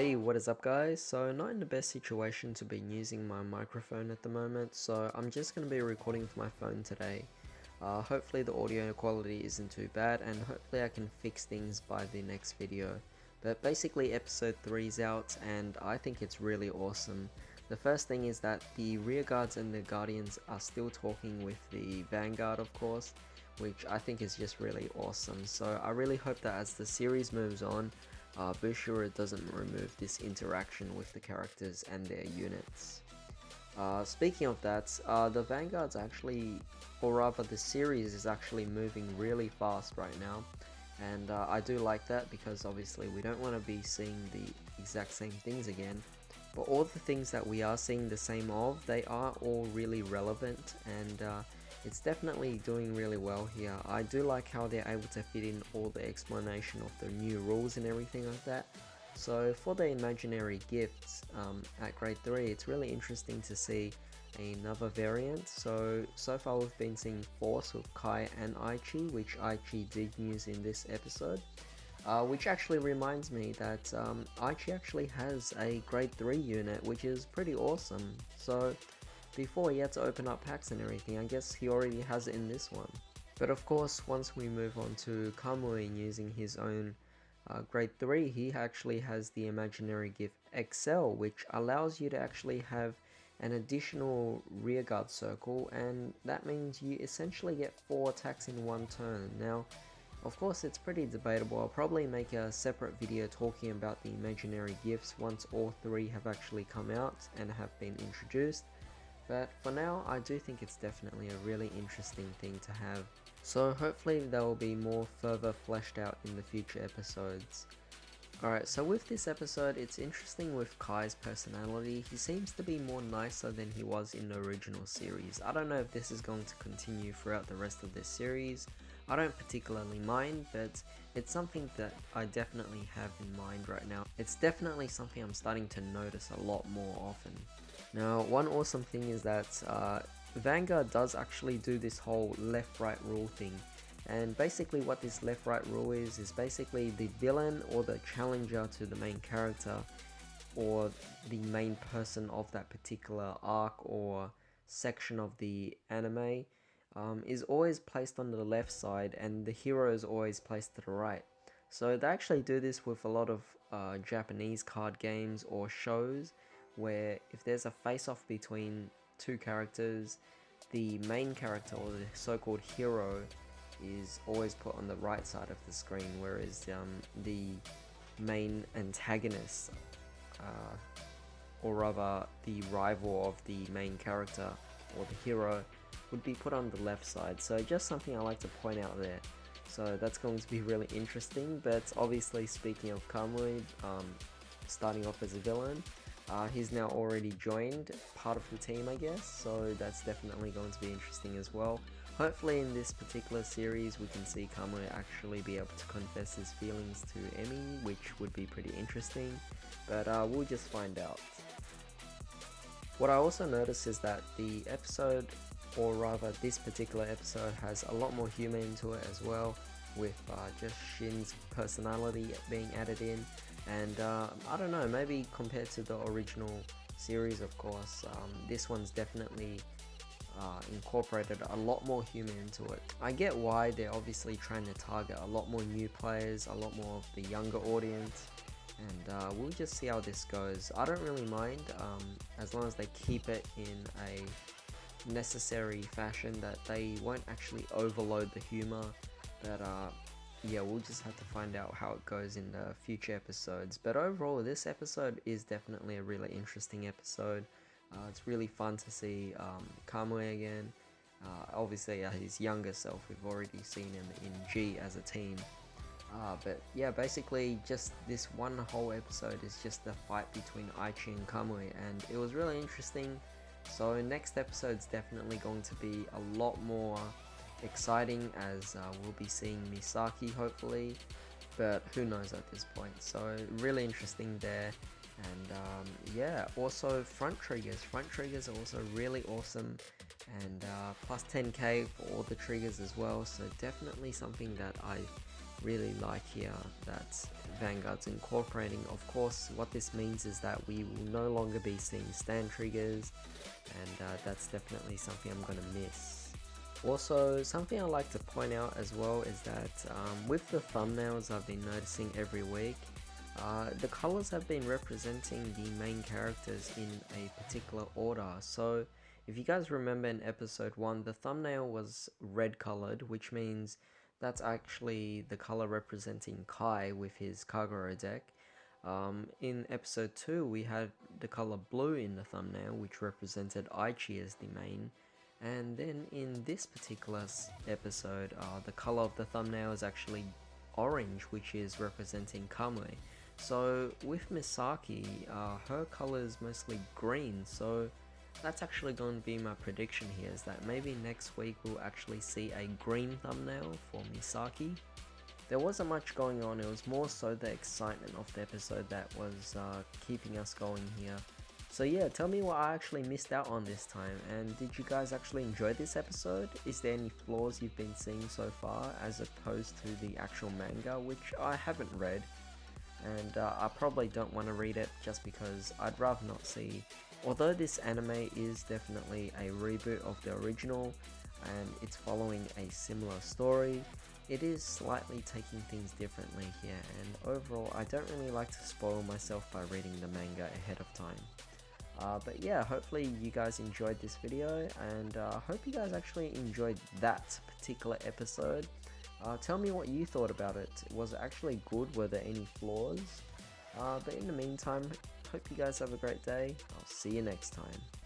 Hey, what is up guys? So not in the best situation to be using my microphone at the moment, so I'm just going to be recording with my phone today. Hopefully the audio quality isn't too bad and hopefully I can fix things by the next video. But basically episode 3 is out and I think it's really awesome. The first thing is that the rear guards and the guardians are still talking with the Vanguard, of course, which I think is just really awesome. So I really hope that as the series moves on, Bushira doesn't remove this interaction with the characters and their units. Speaking of that, the Vanguard's actually, or rather the series is actually moving really fast right now, and I do like that because obviously we don't want to be seeing the exact same things again, but all the things that we are seeing the same of, they are all really relevant, and it's definitely doing really well here. I do like how they're able to fit in all the explanation of the new rules and everything like that. So for the imaginary gifts at grade 3, it's really interesting to see another variant. So far we've been seeing Force with Kai and Aichi, which Aichi did use in this episode. Which actually reminds me that Aichi actually has a grade 3 unit, which is pretty awesome. So before he had to open up packs and everything, I guess he already has it in this one. But of course, once we move on to Kamui using his own grade 3, he actually has the imaginary gift Excel, which allows you to actually have an additional rearguard circle, and that means you essentially get 4 attacks in one turn. Now, of course, it's pretty debatable. I'll probably make a separate video talking about the imaginary gifts once all 3 have actually come out and have been introduced. But for now, I do think it's definitely a really interesting thing to have. So hopefully there will be more further fleshed out in the future episodes. Alright, so with this episode, it's interesting with Kai's personality. He seems to be more nicer than he was in the original series. I don't know if this is going to continue throughout the rest of this series. I don't particularly mind, but it's something that I definitely have in mind right now. It's definitely something I'm starting to notice a lot more often. Now, one awesome thing is that Vanguard does actually do this whole left-right rule thing. And basically what this left-right rule is basically the villain or the challenger to the main character or the main person of that particular arc or section of the anime is always placed on the left side and the hero is always placed to the right. So they actually do this with a lot of Japanese card games or shows, where if there's a face-off between two characters, the main character or the so-called hero is always put on the right side of the screen, whereas the main antagonist, or rather the rival of the main character or the hero, would be put on the left side. So just something I like to point out there. So that's going to be really interesting. But obviously, speaking of Kamui, starting off as a villain, he's now already joined part of the team, I guess, so that's definitely going to be interesting as well. Hopefully in this particular series we can see Kamui actually be able to confess his feelings to Emi, which would be pretty interesting, but we'll just find out. What I also noticed is that the episode, or rather this particular episode, has a lot more humor into it as well, with just Shin's personality being added in. And I don't know, maybe compared to the original series, of course, this one's definitely incorporated a lot more humor into it. I get why they're obviously trying to target a lot more new players, a lot more of the younger audience, and we'll just see how this goes. I don't really mind, as long as they keep it in a necessary fashion, that they won't actually overload the humor, but yeah, we'll just have to find out how it goes in the future episodes. But overall, this episode is definitely a really interesting episode. It's really fun to see Kamui again. Obviously, his younger self, we've already seen him in G as a team. But yeah, basically just this one whole episode is just the fight between Aichi and Kamui, and it was really interesting. So next episode's definitely going to be a lot more exciting, as we'll be seeing Misaki hopefully, but who knows at this point. So really interesting there. And yeah, also front triggers are also really awesome, and plus 10k for all the triggers as well, so definitely something that I really like here that Vanguard's incorporating. Of course, what this means is that we will no longer be seeing stand triggers, and that's definitely something I'm going to miss. Also, something I like to point out as well is that with the thumbnails I've been noticing every week, the colors have been representing the main characters in a particular order. So if you guys remember in episode 1, the thumbnail was red colored, which means that's actually the color representing Kai with his Kagura deck. In episode 2, we had the color blue in the thumbnail, which represented Aichi as the main. And then in this particular episode, the color of the thumbnail is actually orange, which is representing Kamui. So with Misaki, her color is mostly green, so that's actually going to be my prediction here, is that maybe next week we'll actually see a green thumbnail for Misaki. There wasn't much going on, it was more so the excitement of the episode that was keeping us going here. So yeah, tell me what I actually missed out on this time, and did you guys actually enjoy this episode? Is there any flaws you've been seeing so far as opposed to the actual manga, which I haven't read, and I probably don't want to read it just because I'd rather not see. Although this anime is definitely a reboot of the original and it's following a similar story, it is slightly taking things differently here, and overall I don't really like to spoil myself by reading the manga ahead of time. But yeah, hopefully you guys enjoyed this video, and I hope you guys actually enjoyed that particular episode. Tell me what you thought about it. Was it actually good? Were there any flaws? But in the meantime, hope you guys have a great day. I'll see you next time.